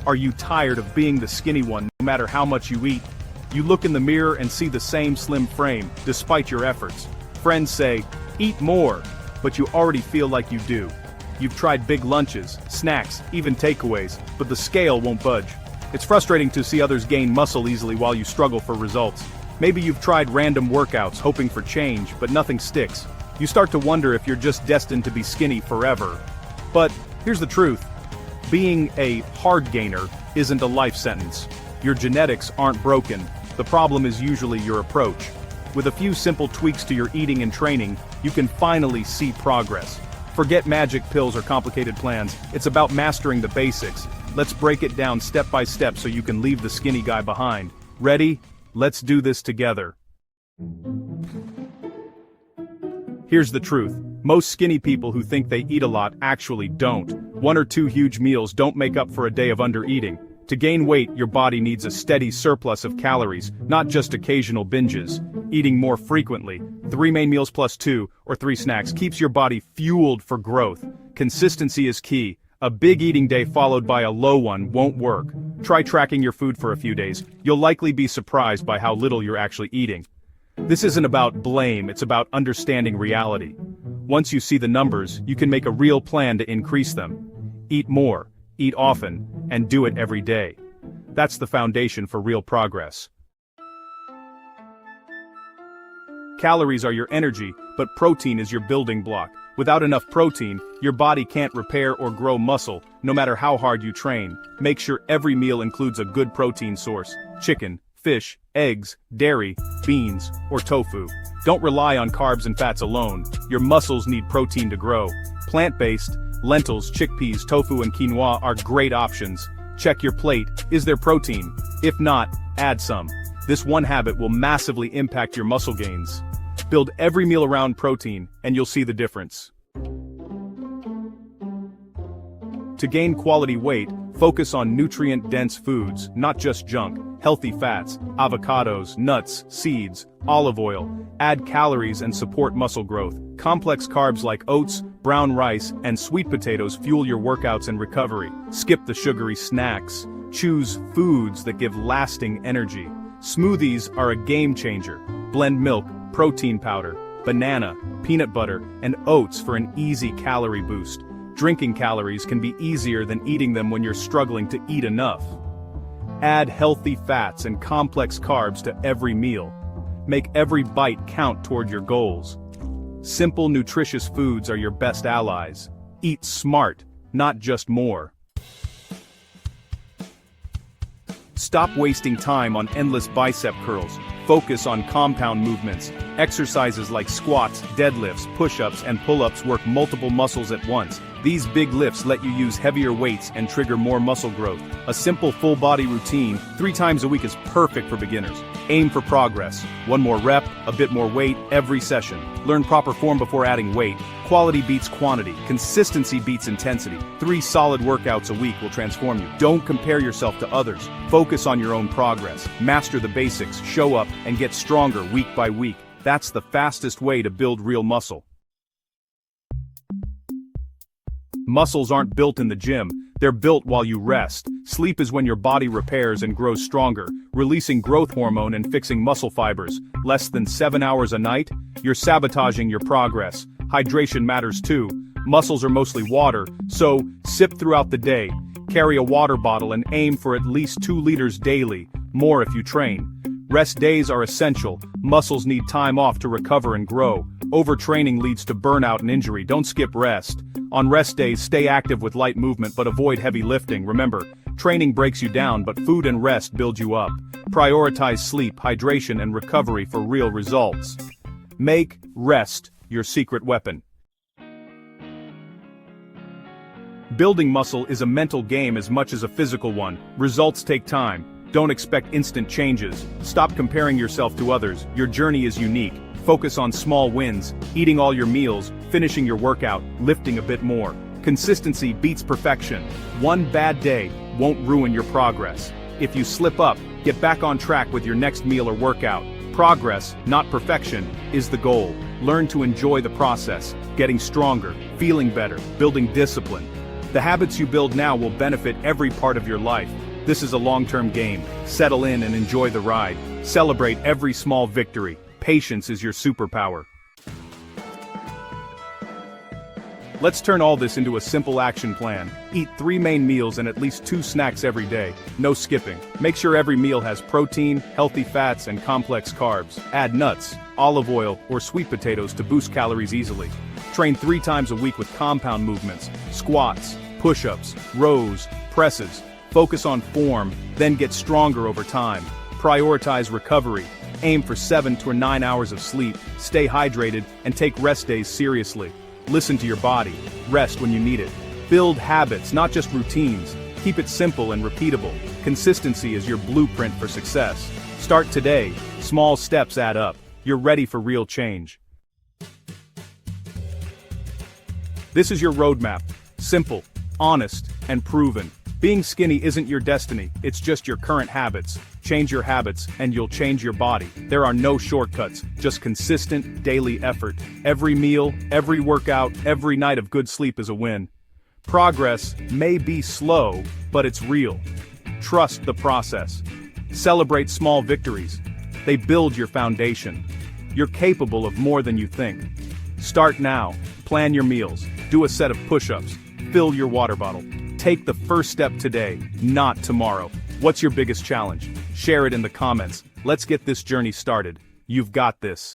Are you tired of being the skinny one no matter how much you eat? You look in the mirror and see the same slim frame, despite your efforts. Friends say, eat more, but you already feel like you do. You've tried big lunches, snacks, even takeaways, but the scale won't budge. It's frustrating to see others gain muscle easily while you struggle for results. Maybe you've tried random workouts hoping for change, but nothing sticks. You start to wonder if you're just destined to be skinny forever. But here's the truth. Being a hard gainer isn't a life sentence. Your genetics aren't broken. The problem is usually your approach. With a few simple tweaks to your eating and training, you can finally see progress. Forget magic pills or complicated plans. It's about mastering the basics. Let's break it down step by step so you can leave the skinny guy behind. Ready? Let's do this together. Here's the truth. Most skinny people who think they eat a lot actually don't. 1 or 2 huge meals don't make up for a day of undereating. To gain weight, your body needs a steady surplus of calories, not just occasional binges. Eating more frequently, 3 main meals plus 2 or 3 snacks, keeps your body fueled for growth. Consistency is key. A big eating day followed by a low one won't work. Try tracking your food for a few days. You'll likely be surprised by how little you're actually eating. This isn't about blame, it's about understanding reality. Once you see the numbers, you can make a real plan to increase them. Eat more, eat often, and do it every day. That's the foundation for real progress. Calories are your energy, but protein is your building block. Without enough protein, your body can't repair or grow muscle, no matter how hard you train. Make sure every meal includes a good protein source: chicken, fish, eggs, dairy, beans, or tofu. Don't rely on carbs and fats alone. Your muscles need protein to grow. Plant-based, lentils, chickpeas, tofu, and quinoa are great options. Check your plate. Is there protein? If not, add some. This one habit will massively impact your muscle gains. Build every meal around protein, and you'll see the difference. To gain quality weight, focus on nutrient-dense foods, not just junk. Healthy fats, avocados, nuts, seeds, olive oil. Add calories and support muscle growth. Complex carbs like oats, brown rice, and sweet potatoes fuel your workouts and recovery. Skip the sugary snacks. Choose foods that give lasting energy. Smoothies are a game changer. Blend milk, protein powder, banana, peanut butter, and oats for an easy calorie boost. Drinking calories can be easier than eating them when you're struggling to eat enough. Add healthy fats and complex carbs to every meal. Make every bite count toward your goals. Simple, nutritious foods are your best allies. Eat smart, not just more. Stop wasting time on endless bicep curls. Focus on compound movements. Exercises like squats, deadlifts, push-ups, and pull-ups work multiple muscles at once. These big lifts let you use heavier weights and trigger more muscle growth. A simple full-body routine 3 times a week is perfect for beginners. Aim for progress. 1 more rep, a bit more weight every session. Learn proper form before adding weight. Quality beats quantity. Consistency beats intensity. 3 solid workouts a week will transform you. Don't compare yourself to others. Focus on your own progress. Master the basics, show up, and get stronger week by week. That's the fastest way to build real muscle. Muscles aren't built in the gym, they're built while you rest. Sleep is when your body repairs and grows stronger, releasing growth hormone and fixing muscle fibers. Less than 7 hours a night? You're sabotaging your progress. Hydration matters too. Muscles are mostly water, so sip throughout the day. Carry a water bottle and aim for at least 2 liters daily, more if you train. Rest days are essential. Muscles need time off to recover and grow. Overtraining leads to burnout and injury. Don't skip rest. On rest days, stay active with light movement but avoid heavy lifting. Remember, training breaks you down, but food and rest build you up. Prioritize sleep, hydration, and recovery for real results. Make rest your secret weapon. Building muscle is a mental game as much as a physical one. Results take time. Don't expect instant changes. Stop comparing yourself to others. Your journey is unique. Focus on small wins, eating all your meals, finishing your workout, lifting a bit more. Consistency beats perfection. 1 bad day won't ruin your progress. If you slip up, get back on track with your next meal or workout. Progress, not perfection, is the goal. Learn to enjoy the process, getting stronger, feeling better, building discipline. The habits you build now will benefit every part of your life. This is a long-term game. Settle in and enjoy the ride. Celebrate every small victory. Patience is your superpower. Let's turn all this into a simple action plan. Eat 3 main meals and at least 2 snacks every day. No skipping. Make sure every meal has protein, healthy fats, and complex carbs. Add nuts, olive oil, or sweet potatoes to boost calories easily. Train 3 times a week with compound movements, squats, push-ups, rows, presses. Focus on form, then get stronger over time. Prioritize recovery. Aim for 7 to 9 hours of sleep. Stay hydrated and take rest days seriously. Listen to your body. Rest when you need it. Build habits, not just routines. Keep it simple and repeatable. Consistency is your blueprint for success. Start today. Small steps add up. You're ready for real change. This is your roadmap. Simple, honest, and proven. Being skinny isn't your destiny, it's just your current habits. Change your habits, and you'll change your body. There are no shortcuts, just consistent, daily effort. Every meal, every workout, every night of good sleep is a win. Progress may be slow, but it's real. Trust the process. Celebrate small victories. They build your foundation. You're capable of more than you think. Start now. Plan your meals. Do a set of push-ups. Fill your water bottle. Take the first step today, not tomorrow. What's your biggest challenge? Share it in the comments. Let's get this journey started. You've got this.